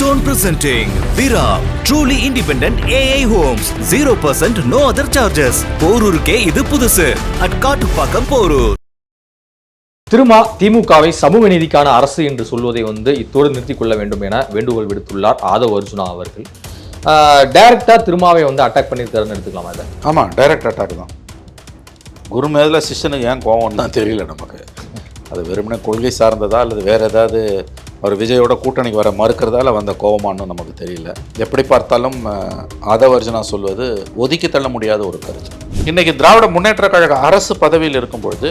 Keystone presenting Viram, truly independent AI homes, 0% no other charges. போரூருக்கே இது புதுசு at Kattupakkam Porur. Thiruma திமுகவை சமூக நீதிக்கான அரசு என்று சொல்வதை இத்தோடு நிறுத்திக் கொள்ள வேண்டும் என வேண்டுகோள் விடுத்துள்ளார் ஆதவ் அர்ஜுனா அவர்கள். டைரக்டா திருமாவை அட்டாக் பண்ணியிருக்காருன்னு எடுத்துக்கலாமா? இதை ஆமாம், டைரக்ட் அட்டாக் தான். குரு மேல சிஷ்யனுக்கு ஏன் கோவம்னு தான் தெரியல நமக்கு. அது வெறுமனே கொள்கை சார்ந்ததா அல்லது வேறு ஏதாவது ஒரு விஜயோட கூட்டணிக்கு வர மறுக்கிறதால வந்த கோவமானு நமக்கு தெரியல. எப்படி பார்த்தாலும் ஆதவ் அர்ஜுனா சொல்வது ஒதுக்கி தள்ள முடியாத ஒரு கருத்து. இன்றைக்கி திராவிட முன்னேற்ற கழக அரசு பதவியில் இருக்கும் பொழுது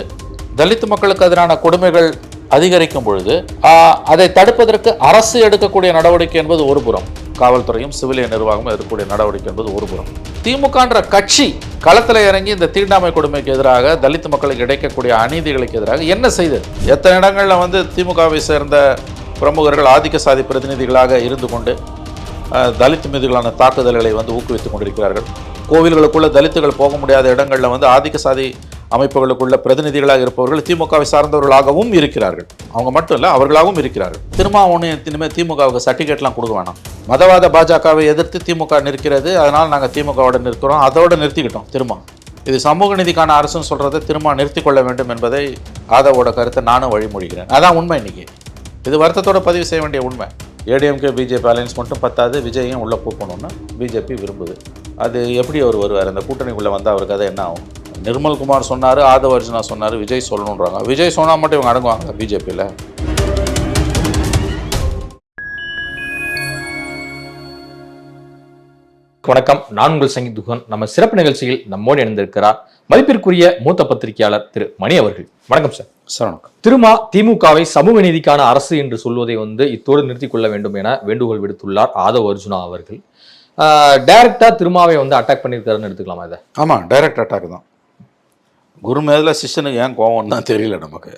தலித் மக்களுக்கு எதிரான கொடுமைகள் அதிகரிக்கும் பொழுது அதை தடுப்பதற்கு அரசு எடுக்கக்கூடிய நடவடிக்கை என்பது ஒரு புறம், காவல்துறையும் சிவிலியன் நிர்வாகமும் எடுக்கக்கூடிய நடவடிக்கை என்பது ஒரு புறம். திமுகன்ற கட்சி களத்தில் இறங்கி இந்த தீண்டாமை கொடுமைக்கு எதிராக தலித் மக்களுக்கு கிடைக்கக்கூடிய அநீதிகளுக்கு எதிராக என்ன செய்தது? எத்தனை இடங்களில் திமுகவை சேர்ந்த பிரமுகர்கள் ஆதிக்க சாதி பிரதிநிதிகளாக இருந்து கொண்டு தலித் மீதுகளான தாக்குதல்களை ஊக்குவித்துக் கொண்டிருக்கிறார்கள். கோவில்களுக்குள்ள தலித்துகள் போக முடியாத இடங்களில் ஆதிக்க சாதி அமைப்புகளுக்குள்ள பிரதிநிதிகளாக இருப்பவர்கள் திமுகவை சார்ந்தவர்களாகவும் இருக்கிறார்கள். அவங்க மட்டும் இல்லை, அவர்களாகவும் இருக்கிறார்கள். இனிமேல் திமுகவுக்கு சர்டிஃபிகேட்லாம் கொடுக்க வேணாம். மதவாத பாஜகவை எதிர்த்து திமுக நிற்கிறது, அதனால் நாங்கள் திமுகவோட நிற்கிறோம், அதோடு நிறுத்திக்கிட்டோம். திரும்ப இது சமூக நீதிக்கான அரசுன்னு சொல்கிறத திரும்ப நிறுத்தி கொள்ள வேண்டும் என்பதை ஆதவோட கருத்தை நானும் வழிமொழிகிறேன். அதான் உண்மை. இன்னைக்கு இது வருத்தத்தோடு பதிவு செய்ய வேண்டிய உண்மை. ஏடிஎம்கே பிஜேபி அலையன்ஸ் மட்டும் பத்தாது, விஜயும் உள்ளே போகணும்னு பிஜேபி விரும்புது. அது எப்படி அவர் வருவார்? அந்த கூட்டணிக்குள்ளே வந்தால் அவருக்கு அதை என்ன ஆகும்? நிர்மல்குமார் சொன்னார், ஆதவ் அர்ஜுனா சொன்னார், விஜய் சொல்லணுன்றாங்க. விஜய் சொன்னால் மட்டும் இவங்க அடங்குவாங்க பிஜேபியில்? வணக்கம், நான் உங்கள் சங்கீத் துகன். நம்ம சிறப்பு நிகழ்ச்சியில் நம்மோடு இணைந்திருக்கிறார் மதிப்பிற்குரிய மூத்த பத்திரிகையாளர் திரு மணி அவர்கள். வணக்கம் சார். சார் வணக்கம். திருமா திமுகவை சமூக நீதிக்கான அரசு என்று சொல்வதை இத்தோடு நிறுத்திக் கொள்ள வேண்டும் என வேண்டுகோள் விடுத்துள்ளார் ஆதவ் அர்ஜுனா அவர்கள். டைரக்டா திருமாவை அட்டாக் பண்ணியிருக்காருன்னு எடுத்துக்கலாமா? இதை ஆமாம், டைரக்ட் அட்டாக் தான். குரு மேல சிஷ்யனுக்கு ஏன் கோவம்னு தான் தெரியல நமக்கு.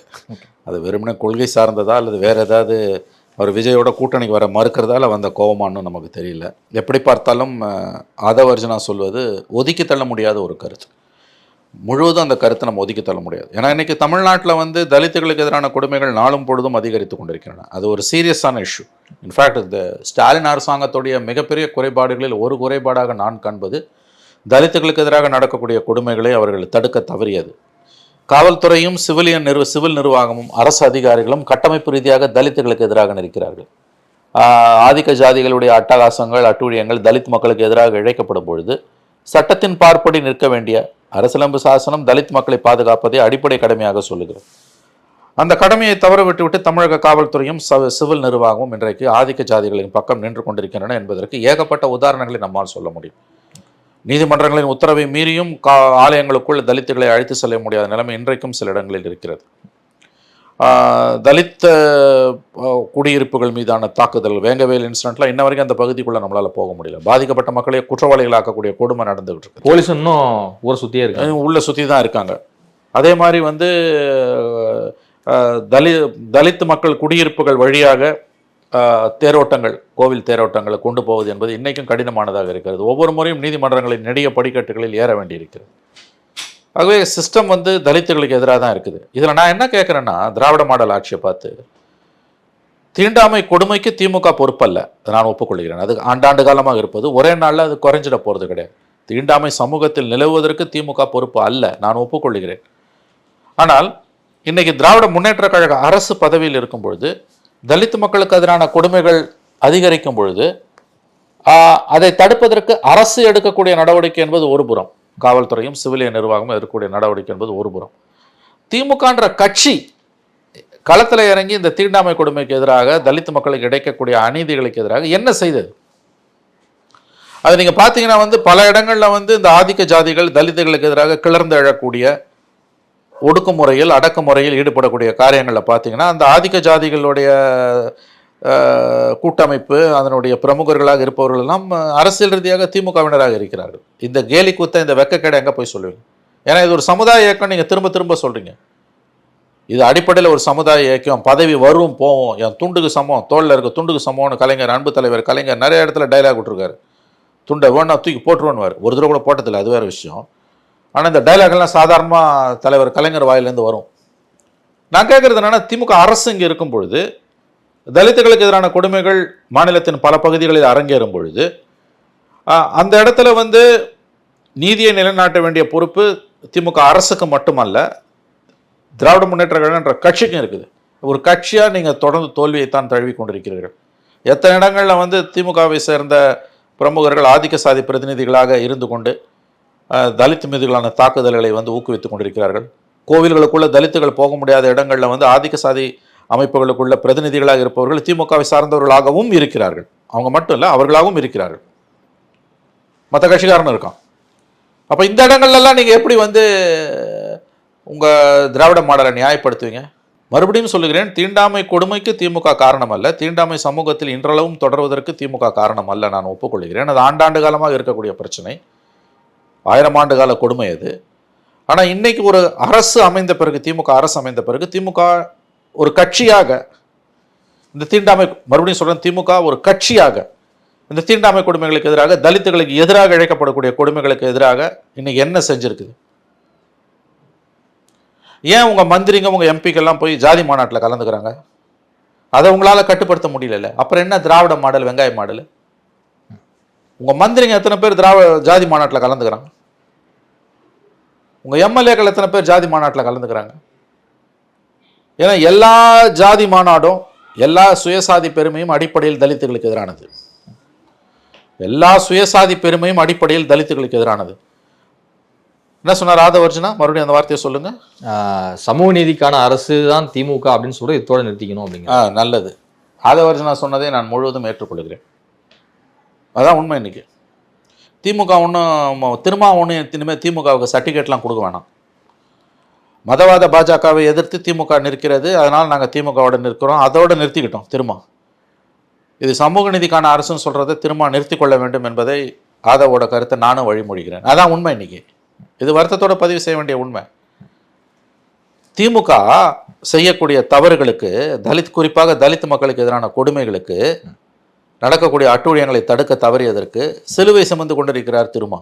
அது வெறுமனே கொள்கை சார்ந்ததா அல்லது வேறு ஏதாவது ஒரு விஜயோட கூட்டணிக்கு வர மறுக்கிறதால வந்த கோவமானு நமக்கு தெரியல. எப்படி பார்த்தாலும் ஆதவ் அர்ஜுனா சொல்வது ஒதுக்கி தள்ள முடியாத ஒரு கருத்து. முழுவதும் அந்த கருத்தை நம்ம ஒதுக்கி தள்ள முடியாது. ஏன்னா இன்றைக்கி தமிழ்நாட்டில் தலித்துகளுக்கு எதிரான கொடுமைகள் நாளும் பொழுதும் அதிகரித்து கொண்டிருக்கின்றன. அது ஒரு சீரியஸான இஷ்யூ. இன்ஃபேக்ட் இந்த ஸ்டாலின் அரசாங்கத்துடைய மிகப்பெரிய குறைபாடுகளில் ஒரு குறைபாடாக நான் காண்பது தலித்துகளுக்கு எதிராக நடக்கக்கூடிய கொடுமைகளை அவர்கள் தடுக்க தவறியது. காவல்துறையும் சிவில் நிர்வாகமும் அரசு அதிகாரிகளும் கட்டமைப்பு ரீதியாக தலித்துகளுக்கு எதிராக நிற்கிறார்கள். ஆதிக்க ஜாதிகளுடைய அட்டகாசங்கள் அட்டூழியங்கள் தலித் மக்களுக்கு எதிராக இழைக்கப்படும் பொழுது சட்டத்தின் பார்ப்படி நிற்க வேண்டிய அரசியலமைப்பு சாசனம் தலித் மக்களை பாதுகாப்பதை அடிப்படை கடமையாக சொல்லுகிறது. அந்த கடமையை தவற விட்டுவிட்டு தமிழக காவல்துறையும் சிவில் நிர்வாகமும் இன்றைக்கு ஆதிக்க ஜாதிகளின் பக்கம் நின்று கொண்டிருக்கின்றன என்பதற்கு ஏகப்பட்ட உதாரணங்களை நம்மால் சொல்ல முடியும். நீதிமன்றங்களின் உத்தரவை மீறியும் ஆலயங்களுக்குள் தலித்துகளை அழைத்து செல்ல முடியாத நிலைமை இன்றைக்கும் சில இடங்களில் இருக்கிறது. தலித் குடியிருப்புகள் மீதான தாக்குதல், வேங்கவேல் இன்சிடென்ட்லாம் இன்ன வரைக்கும் அந்த பகுதிக்குள்ளே நம்மளால் போக முடியல. பாதிக்கப்பட்ட மக்களை குற்றவாளிகளாக்கக்கூடிய கொடுமை நடந்துகிட்டு இருக்கு. போலீஸ் இன்னும் ஊரை சுற்றியே இருக்கு, உள்ள சுற்றி தான் இருக்காங்க. அதே மாதிரி தலித் மக்கள் குடியிருப்புகள் வழியாக தேரோட்டங்கள், கோவில் தேரோட்டங்களை கொண்டு போவது என்பது இன்றைக்கும் கடினமானதாக இருக்கிறது. ஒவ்வொரு முறையும் நீதிமன்றங்களின் நெடிய படிக்கட்டுகளில் ஏற வேண்டியிருக்கிறது. ஆகவே சிஸ்டம் தலித்துகளுக்கு எதிராக தான் இருக்குது. இதில் நான் என்ன கேட்குறேன்னா, திராவிட மாடல் ஆட்சியை பார்த்து தீண்டாமை கொடுமைக்கு திமுக பொறுப்பல்ல, நான் ஒப்புக்கொள்கிறேன். அது ஆண்டாண்டு காலமாக இருப்பது, ஒரே நாளில் அது குறைஞ்சிட போகிறது கிடையாது. தீண்டாமை சமூகத்தில் நிலவுவதற்கு திமுக பொறுப்பு அல்ல, நான் ஒப்புக்கொள்கிறேன். ஆனால் இன்றைக்கி திராவிட முன்னேற்ற கழக அரசு பதவியில் இருக்கும் பொழுது தலித் மக்களுக்கு எதிரான கொடுமைகள் அதிகரிக்கும் பொழுது அதை தடுப்பதற்கு அரசு எடுக்கக்கூடிய நடவடிக்கை என்பது ஒரு புறம், காவல்துறையும் சிவிலியன் நிர்வாகமும் எடுக்கக்கூடிய நடவடிக்கை என்பது ஒரு புறம். திமுகன்ற கட்சி களத்தில் இறங்கி இந்த தீண்டாமை கொடுமைக்கு எதிராக தலித் மக்களுக்கு கிடைக்கக்கூடிய அநீதிகளுக்கு எதிராக என்ன செய்தது? அது நீங்கள் பார்த்தீங்கன்னா பல இடங்களில் இந்த ஆதிக்க ஜாதிகள் தலித்துகளுக்கு எதிராக கிளர்ந்து எழக்கூடிய ஒடுக்குமுறையில் அடக்குமுறையில் ஈடுபடக்கூடிய காரியங்களில் பார்த்தீங்கன்னா அந்த ஆதிக்க ஜாதிகளுடைய கூட்டமைப்பு அதனுடைய பிரமுகர்களாக இருப்பவர்கள் எல்லாம் அரசியல் ரீதியாக திமுகவினராக இருக்கிறார்கள். இந்த கேலி கூத்த இந்த வெக்கக்கேடை எங்கே போய் சொல்லுவீங்க? ஏன்னா இது ஒரு சமுதாய இயக்கம். நீங்கள் திரும்ப திரும்ப சொல்கிறீங்க இது அடிப்படையில் ஒரு சமுதாய இயக்கம், பதவி வரும் போவோம், என் துண்டுக்கு சமம், தோளில் இருக்க துண்டுக்கு சமம்னு கலைஞர், அன்பு தலைவர் கலைஞர் நிறைய இடத்துல டைலாக் விட்டுருக்காரு. துண்டை வேணா தூக்கி போட்டுருவார், ஒரு தடவை கூட போட்டதில்லை, அது வேறு விஷயம். ஆனால் இந்த டைலாக்லாம் சாதாரணமாக தலைவர் கலைஞர் வாயிலேருந்து வரும். நான் கேட்குறது என்னென்னா, திமுக அரசு இங்கே இருக்கும் பொழுது தலித்துகளுக்கு எதிரான கொடுமைகள் மாநிலத்தின் பல பகுதிகளில் அரங்கேறும் பொழுது அந்த இடத்துல வந்து நீதியை நிலைநாட்ட வேண்டிய பொறுப்பு திமுக அரசுக்கு மட்டுமல்ல, திராவிட முன்னேற்ற கழகன்ற கட்சிக்கும் இருக்குது. ஒரு கட்சியாக நீங்கள் தொடர்ந்து தோல்வியைத்தான் தழுவி கொண்டிருக்கிறீர்கள். எத்தனை இடங்களில் வந்து திமுகவை சேர்ந்த பிரமுகர்கள் ஆதிக்க சாதி பிரதிநிதிகளாக இருந்து கொண்டு தலித் மீதுகளான தாக்குதல்களை வந்து ஊக்குவித்துக் கொண்டிருக்கிறார்கள். கோவில்களுக்குள்ள தலித்துகள் போக முடியாத இடங்களில் வந்து ஆதிக்க சாதி அமைப்புகளுக்குள்ள பிரதிநிதிகளாக இருப்பவர்கள் திமுகவை சார்ந்தவர்களாகவும் இருக்கிறார்கள். அவங்க மட்டும் இல்லை, அவர்களாகவும் இருக்கிறார்கள். மற்ற கட்சிக்காரனும் இருக்கான். அப்போ இந்த இடங்கள்லாம் நீங்கள் எப்படி வந்து உங்கள் திராவிட மாடலை நியாயப்படுத்துவீங்க? மறுபடியும் சொல்லுகிறேன், தீண்டாமை கொடுமைக்கு திமுக காரணம் அல்ல. தீண்டாமை சமூகத்தில் இன்றளவும் தொடர்வதற்கு திமுக காரணம் அல்ல, நான் ஒப்புக்கொள்கிறேன். அது ஆண்டாண்டு காலமாக இருக்கக்கூடிய பிரச்சனை, 1000 ஆண்டு கால கொடுமை அது. ஆனால் இன்னைக்கு ஒரு அரசு அமைந்த பிறகு, திமுக அரசு அமைந்த பிறகு, திமுக ஒரு கட்சியாக இந்த தீண்டாமை, மறுபடியும் சொல்கிறேன், திமுக ஒரு கட்சியாக இந்த தீண்டாமை கொடுமைகளுக்கு எதிராக, தலித்துகளுக்கு எதிராக இழைக்கப்படக்கூடிய கொடுமைகளுக்கு எதிராக இன்னைக்கு என்ன செஞ்சிருக்குது? ஏன் உங்கள் மந்திரிங்க உங்கள் எம்பிக்கெல்லாம் போய் ஜாதி மாநாட்டில் கலந்துக்கிறாங்க? அதை உங்களால் கட்டுப்படுத்த முடியல. அப்புறம் என்ன திராவிட மாடல், வெங்காய மாடல்? உங்கள் மந்திரிங்க எத்தனை பேர் ஜாதி மாநாட்டில் கலந்துக்கிறாங்க? உங்கள் எம்எல்ஏக்கள் எத்தனை பேர் ஜாதி மாநாட்டில் கலந்துக்கிறாங்க? ஏன்னா எல்லா ஜாதி மாநாடும், எல்லா சுயசாதி பெருமையும் அடிப்படையில் தலித்துகளுக்கு எதிரானது. எல்லா சுயசாதி பெருமையும் அடிப்படையில் தலித்துகளுக்கு எதிரானது. என்ன சொன்னார் ஆதவர்ஜுனா? மறுபடியும் அந்த வார்த்தையை சொல்லுங்க. சமூக நீதிக்கான அரசு தான் திமுக அப்படின்னு சொல்ற இதோட நிறுத்திக்கணும் அப்படிங்க. நல்லது. ஆதவர்ஜுனா சொன்னதை நான் முழுவதும் ஏற்றுக்கொள்கிறேன். அதான் உண்மை. இன்னைக்கு திமுக ஒன்றும் இனிமேல் திமுகவுக்கு சர்டிஃபிகேட்லாம் கொடுக்க வேணாம். மதவாத பாஜகவை எதிர்த்து திமுக நிற்கிறது, அதனால் நாங்கள் திமுகவோட நிற்கிறோம், அதோடு நிறுத்திக்கிட்டோம். திரும்ப இது சமூக நீதிக்கான அரசுன்னு சொல்கிறத திரும்ப நிறுத்தி கொள்ள வேண்டும் என்பதை ஆதவோட கருத்தை நானும் வழிமொழிகிறேன். அதான் உண்மை. இன்னைக்கு இது வருத்தத்தோட பதிவு செய்ய வேண்டிய உண்மை. திமுக செய்யக்கூடிய தவறுகளுக்கு, குறிப்பாக தலித் மக்களுக்கு எதிரான கொடுமைகளுக்கு, நடக்கக்கூடிய அட்டூழியங்களை தடுக்க தவறியதற்கு சிலுவை சுமந்து கொண்டிருக்கிறார் திருமா.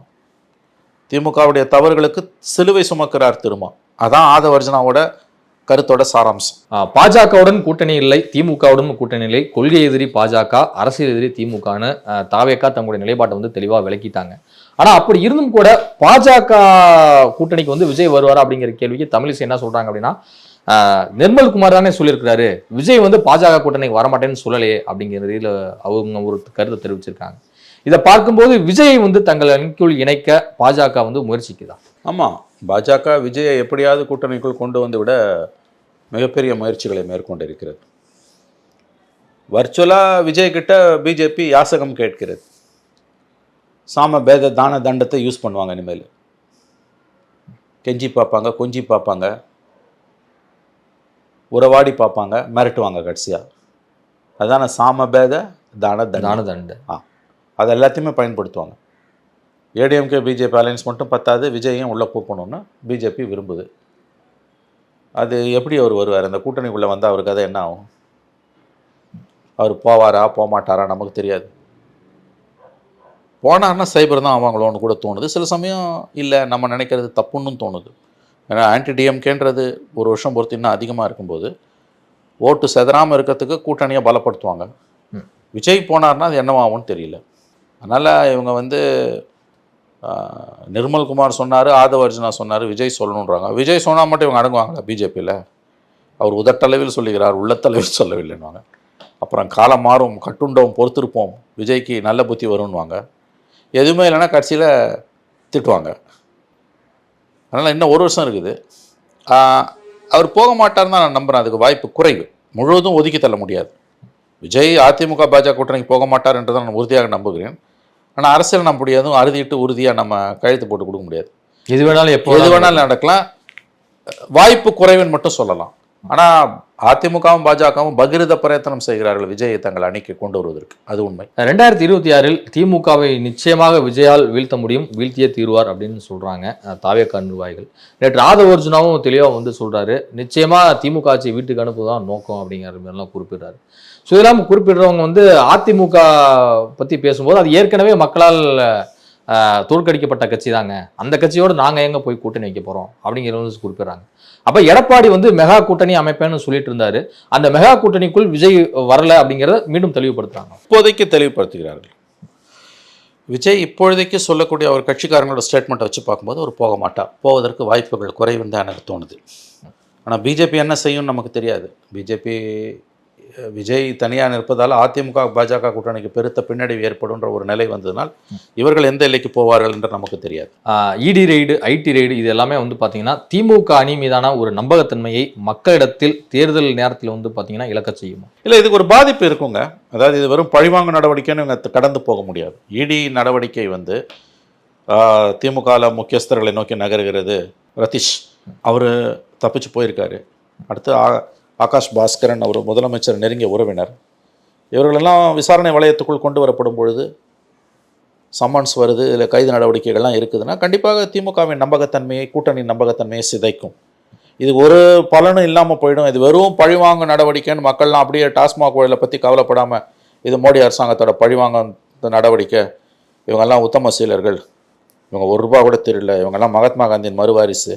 திமுகவுடைய தவறுகளுக்கு சிலுவை சுமக்கிறார் திருமா. அதான் ஆதவர்ஜுனாவோட கருத்தோட சாராம்சம். பாஜகவுடன் கூட்டணி இல்லை, திமுகவுடன் கூட்டணி இல்லை, கொள்கை எதிரி பாஜக, அரசியல் எதிரி திமுகன்னு தாவேக்கா தங்களுடைய நிலைப்பாட்டை வந்து தெளிவாக விளக்கிட்டாங்க. ஆனா அப்படி இருந்தும் கூட பாஜக கூட்டணிக்கு வந்து விஜய் வருவாரா அப்படிங்கிற கேள்விக்கு தமிழிசை என்ன சொல்றாங்க அப்படின்னா, நிர்மல்குமார் தானே சொல்லியிருக்கிறாரு, விஜய் வந்து பாஜக கூட்டணிக்கு வரமாட்டேன்னு சொல்லலையே அப்படிங்கிற ரீதியில் அவங்க ஒரு கருத்தை தெரிவிச்சிருக்காங்க. இதை பார்க்கும்போது விஜய் வந்து தங்கள் அணிக்குள் இணைக்க பாஜக வந்து முயற்சிக்குதா? ஆமாம், பாஜக விஜயை எப்படியாவது கூட்டணிக்குள் கொண்டு வந்து விட மிகப்பெரிய முயற்சிகளை மேற்கொண்டிருக்கிறது. வர்ச்சுவலாக விஜய் கிட்ட பிஜேபி யாசகம் கேட்கிறது. சாம பேத தான தண்டத்தை யூஸ் பண்ணுவாங்க. இனிமேல் கெஞ்சி பார்ப்பாங்க, கொஞ்சி பார்ப்பாங்க, உறவாடி பார்ப்பாங்க, மிரட்டுவாங்க கடைசியாக. அதுதான சாம பேத தான தண்டை. அது எல்லாத்தையுமே பயன்படுத்துவாங்க. ஏடிஎம்கே பிஜேபி அலையன்ஸ் மட்டும் பத்தாது, விஜயையும் உள்ளே போகணும்னு பிஜேபி விரும்புது. அது எப்படி அவர் வருவார்? அந்த கூட்டணிக்குள்ளே வந்தால் அவருக்கு அதை என்ன ஆகும்? அவர் போவாரா போகமாட்டாரா நமக்கு தெரியாது. போனார்னா சைபர் தான் ஆவாங்களோன்னு கூட தோணுது. சில சமயம் இல்லை, நம்ம நினைக்கிறது தப்புன்னு தோணுது. ஏன்னா ஆன்டி டிஎம்கேன்றது ஒரு வருஷம் பொறுத்து இன்னும் அதிகமாக இருக்கும்போது ஓட்டு செதறாமல் இருக்கிறதுக்கு கூட்டணியை பலப்படுத்துவாங்க. விஜய் போனார்னா அது என்னவாகும்னு தெரியல. அதனால் இவங்க வந்து நிர்மல்குமார் சொன்னார், ஆதவர்ஜுனா சொன்னார், விஜய் சொல்லணுன்றாங்க. விஜய் சொன்னால் மட்டும் இவங்க அடங்குவாங்களா பிஜேபியில்? அவர் உதட்டளவில் சொல்லுகிறார், உள்ளத்தளவில் சொல்லவில்லைன்னுவாங்க. அப்புறம் காலம் மாறும், கட்டுண்டோம், பொறுத்திருப்போம், விஜய்க்கு நல்ல புத்தி வரும்னுவாங்க. எதுவுமே இல்லைன்னா கடைசியில் திட்டுவாங்க. அதனால் இன்னும் ஒரு வருஷம் இருக்குது. அவர் போக மாட்டார்னு தான் நான் நம்புகிறேன். அதுக்கு வாய்ப்பு குறைவு. முழுவதும் ஒதுக்கி தள்ள முடியாது. விஜய் அதிமுக பாஜக கூட்டணிக்கு போக மாட்டார் என்று தான் நான் உறுதியாக நம்புகிறேன். ஆனால் அரசியல் நம்ம முடியாதும் அறுதிட்டு உறுதியாக நம்ம கழுத்து போட்டு கொடுக்க முடியாது. எது வேணாலும் நடக்கலாம். வாய்ப்பு குறைவுன்னு மட்டும் சொல்லலாம். ஆனால் அதிமுகவும் பாஜகவும் பகிரத பிரயத்தனம் செய்கிறார்கள் விஜயை தங்கள் அணிக்கு கொண்டு வருவதற்கு. அது உண்மை. 2026 திமுகவை நிச்சயமாக விஜயால் வீழ்த்த முடியும், வீழ்த்தியே தீர்வார் அப்படின்னு சொல்றாங்க தாவேக்கா நிர்வாகிகள். நேற்று ஆதவர்ஜுனாவும் தெளிவாக வந்து சொல்றாரு, நிச்சயமா திமுக ஆட்சி வீட்டுக்கு அனுப்புதான் நோக்கம் அப்படிங்கிற மாதிரிலாம் குறிப்பிடுறாரு. ஸோ இதெல்லாம் குறிப்பிடுறவங்க வந்து அதிமுக பற்றி பேசும்போது அது ஏற்கனவே மக்களால் தோற்கடிக்கப்பட்ட கட்சி தாங்க, அந்த கட்சியோடு நாங்கள் எங்கே போய் கூட்டணி வைக்க போகிறோம் அப்படிங்கிறத குறிப்பிடுறாங்க. அப்ப எடப்பாடி வந்து மெகா கூட்டணி அமைப்பேன்னு சொல்லிட்டு இருந்தாரு. அந்த மெகா கூட்டணிக்குள் விஜய் வரல அப்படிங்கறத மீண்டும் தெளிவுபடுத்துறாங்க. இப்போதைக்கு தெளிவுபடுத்துகிறார்கள். விஜய் இப்பொழுதைக்கு சொல்லக்கூடிய அவர் கட்சிக்காரங்களோட ஸ்டேட்மெண்ட்டை வச்சு பார்க்கும்போது அவர் போக மாட்டார், போவதற்கு வாய்ப்புகள் குறைவுன்னு தான் எனக்கு தோணுது. ஆனால் பிஜேபி என்ன செய்யும் நமக்கு தெரியாது. விஜய் தனியாக நிற்பதால் அதிமுக பாஜக கூட்டணிக்கு பெருத்த பின்னடைவு ஏற்படுன்ற ஒரு நிலை வந்ததுனால் இவர்கள் எந்த எல்லைக்கு போவார்கள் என்று நமக்கு தெரியாது. இடி ரெய்டு, ஐடி ரெய்டு இது எல்லாமே வந்து பார்த்தீங்கன்னா திமுக அணி மீதான ஒரு நம்பகத்தன்மையை மக்களிடத்தில் தேர்தல் நேரத்தில் வந்து பார்த்தீங்கன்னா இழக்க செய்யும். இல்லை, இதுக்கு ஒரு பாதிப்பு இருக்குங்க. அதாவது இது வெறும் பழிவாங்கு நடவடிக்கைன்னு இவங்க கடந்து போக முடியாது. இடி நடவடிக்கை வந்து திமுகவில் முக்கியஸ்தர்களை நோக்கி நகர்கிறது. ரதீஷ் அவர் தப்பிச்சு போயிருக்காரு. அடுத்து ஆகாஷ் பாஸ்கரன் அவர் முதலமைச்சர் நெருங்கிய உறவினர். இவர்களெல்லாம் விசாரணை வளையத்துக்குள் கொண்டு வரப்படும் பொழுது சம்மன்ஸ் வருது, இல்லை கைது நடவடிக்கைகள்லாம் இருக்குதுன்னா கண்டிப்பாக திமுகவின் நம்பகத்தன்மையை, கூட்டணியின் நம்பகத்தன்மையை சிதைக்கும். இது ஒரு பலனும் இல்லாமல் போயிடும். இது வெறும் பழிவாங்க நடவடிக்கைன்னு மக்கள்லாம் அப்படியே டாஸ்மாக் ஊழலை பற்றி கவலைப்படாமல் இது மோடி அரசாங்கத்தோட பழிவாங்க நடவடிக்கை, இவங்கெல்லாம் உத்தம சீலர்கள், இவங்க ₹1 கூட தெரியல, இவங்கெல்லாம் மகாத்மா காந்தியின் மறுவாரிசு,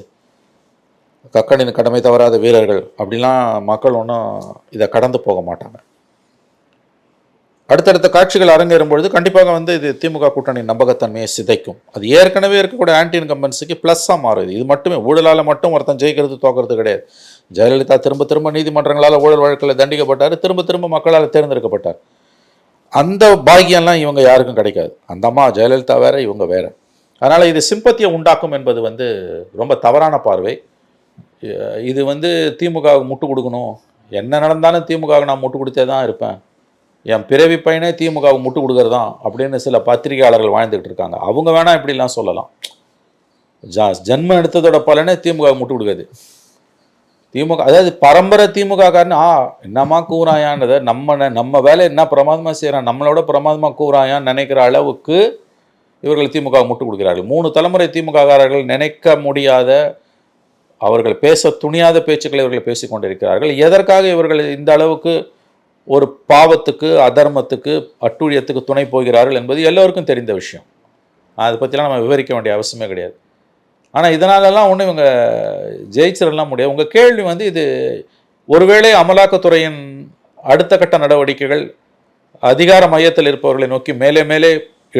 கக்கனின் கடமை தவறாத வீரர்கள் அப்படிலாம் மக்கள் ஒன்றும் இதை கடந்து போக மாட்டாங்க. அடுத்தடுத்த காட்சிகள் அரங்கேறும் பொழுது கண்டிப்பாக வந்து இது திமுக கூட்டணி நம்பகத்தன்மையை சிதைக்கும். அது ஏற்கனவே இருக்கக்கூடிய ஆன்டி இன்கம்பன்ஸுக்கு ப்ளஸ்ஸாக மாறுது. இது மட்டுமே ஊழலால் மட்டும் ஒருத்தன் ஜெயிக்கிறது தோக்கிறது கிடையாது. ஜெயலலிதா திரும்ப திரும்ப நீதிமன்றங்களால் ஊழல் வழக்கில் தண்டிக்கப்பட்டார், திரும்ப திரும்ப மக்களால் தேர்ந்தெடுக்கப்பட்டார். அந்த பாக்கியம்லாம் இவங்க யாருக்கும் கிடைக்காது. அந்த அம்மா ஜெயலலிதா வேற, இவங்க வேற. அதனால் இது சிம்பத்தியை உண்டாக்கும் என்பது வந்து ரொம்ப தவறான பார்வை. இது வந்து திமுகவுக்கு முட்டு கொடுக்கணும், என்ன நடந்தாலும் திமுகவுக்கு நான் முட்டு கொடுத்தே தான் இருப்பேன், என் பிறவி பையனே திமுகவுக்கு முட்டு கொடுக்கறதான் அப்படின்னு சில பத்திரிகையாளர்கள் வாழ்ந்துக்கிட்டு இருக்காங்க. அவங்க வேணால் இப்படிலாம் சொல்லலாம். ஜென்மம் எடுத்ததோட பலனே திமுகவுக்கு முட்டு கொடுக்காது. திமுக அதாவது பரம்பரை திமுக காரன்னு என்னம்மா கூறாயான்றதை நம்ம வேலை என்ன பிரமாதமாக செய்கிறான், நம்மளோட பிரமாதமாக கூறாயான்னு நினைக்கிற அளவுக்கு இவர்கள் திமுக முட்டு கொடுக்கிறார்கள். 3 தலைமுறை திமுக காரர்கள் நினைக்க முடியாத, அவர்கள் பேச துணியாத பேச்சுக்களை இவர்கள் பேசிக் கொண்டிருக்கிறார்கள். எதற்காக இவர்கள் இந்த அளவுக்கு ஒரு பாவத்துக்கு, அதர்மத்துக்கு, அட்டூழியத்துக்கு துணை போகிறார்கள் என்பது எல்லோருக்கும் தெரிந்த விஷயம். அதை பற்றிலாம் நம்ம விவரிக்க வேண்டிய அவசியமே கிடையாது. ஆனால் இதனாலெல்லாம் ஒன்றும் இவங்க ஜெயிச்சிடலாம் முடியாது. உங்கள் கேள்வி வந்து இது ஒருவேளை அமலாக்கத்துறையின் அடுத்த கட்ட நடவடிக்கைகள் அதிகார மையத்தில் இருப்பவர்களை நோக்கி மேலே மேலே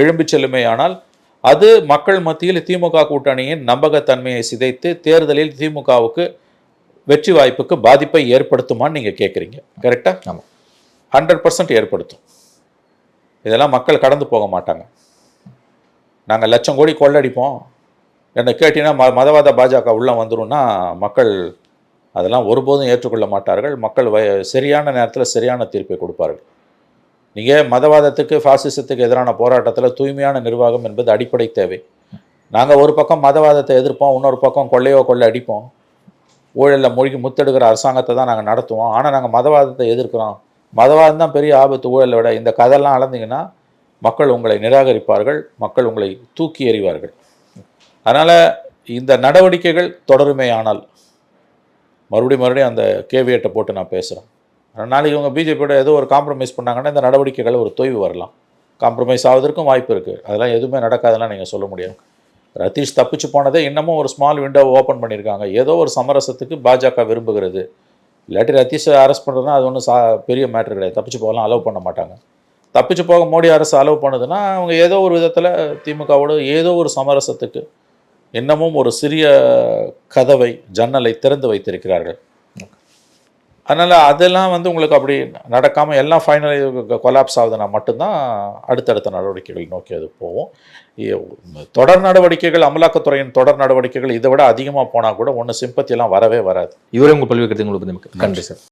எழும்பி செல்லுமே, ஆனால் அது மக்கள் மத்தியில் திமுக கூட்டணியின் நம்பகத்தன்மையை சிதைத்து தேர்தலில் திமுகவுக்கு வெற்றி வாய்ப்புக்கு பாதிப்பை ஏற்படுத்துமான்னு நீங்கள் கேட்குறீங்க. கரெக்டா? ஆமாம், 100% ஏற்படுத்தும். இதெல்லாம் மக்கள் கடந்து போக மாட்டாங்க. நாங்கள் 1,00,000 கோடி கொள்ளடிப்போம் என்னை கேட்டீங்கன்னா மதவாத பாஜக உள்ளே வந்துடும்னா மக்கள் அதெல்லாம் ஒருபோதும் ஏற்றுக்கொள்ள மாட்டார்கள். மக்கள் சரியான நேரத்தில் சரியான தீர்ப்பை கொடுப்பார்கள். நீங்கள் மதவாதத்துக்கு, ஃபாசிசத்துக்கு எதிரான போராட்டத்தில் தூய்மையான நிர்வாகம் என்பது அடிப்படை தேவை. நாங்கள் ஒரு பக்கம் மதவாதத்தை எதிர்ப்போம், இன்னொரு பக்கம் கொள்ளையோ கொள்ளை அடிப்போம், ஊழலில் மூழ்கி முத்தெடுக்கிற அரசாங்கத்தை தான் நாங்கள் நடத்துவோம். ஆனால் நாங்கள் மதவாதத்தை எதிர்க்கிறோம், மதவாதம் தான் பெரிய ஆபத்து ஊழலை விட, இந்த கதையெல்லாம் அளந்தீங்கன்னா மக்கள் உங்களை நிராகரிப்பார்கள், மக்கள் உங்களை தூக்கி எறிவார்கள். அதனால் இந்த நடவடிக்கைகள் தொடருமே. ஆனால் மறுபடியும் அந்த கேவியட்டை போட்டு நான் பேசுகிறேன். நாளைக்கு இவங்க பிஜேபியோட ஏதோ ஒரு காம்ப்ரமைஸ் பண்ணாங்கன்னா இந்த நடவடிக்கைகள் ஒரு தொய்வு வரலாம். காம்ப்ரமைஸ் ஆவதற்கும் வாய்ப்பு இருக்குது. அதெல்லாம் எதுவுமே நடக்காதுலாம் நீங்கள் சொல்ல முடியாது. ரதீஷ் தப்பிச்சு போனதே இன்னமும் ஒரு ஸ்மால் விண்டோவை ஓப்பன் பண்ணியிருக்காங்க. ஏதோ ஒரு சமரசத்துக்கு பாஜக விரும்புகிறது. இல்லாட்டி ரதீஷை அரெஸ்ட் பண்ணுறதுனா அது ஒன்றும் பெரிய மேட்ரு கிடையாது. தப்பிச்சு போகலாம் அலோவ் பண்ண மாட்டாங்க. தப்பிச்சு போக மோடி அரசு அலோவ் பண்ணுதுன்னா அவங்க ஏதோ ஒரு விதத்தில் திமுகவோட ஏதோ ஒரு சமரசத்துக்கு இன்னமும் ஒரு சிறிய கதவை, ஜன்னலை திறந்து வைத்திருக்கிறார்கள். அதனால் அதெல்லாம் வந்து உங்களுக்கு அப்படி நடக்காமல் எல்லாம் ஃபைனலி கொலாப்ஸ் ஆகுதுன்னா மட்டும்தான் அடுத்தடுத்த நடவடிக்கைகள் நோக்கி அது போகும். தொடர் நடவடிக்கைகள், அமலாக்கத்துறையின் தொடர் நடவடிக்கைகள் இதை விட அதிகமாக போனால் கூட ஒன்று சிம்பத்தியெல்லாம் வரவே வராது. இவரே உங்கள் பல்வேறு கருத்து உங்களுக்கு நன்றி சார்.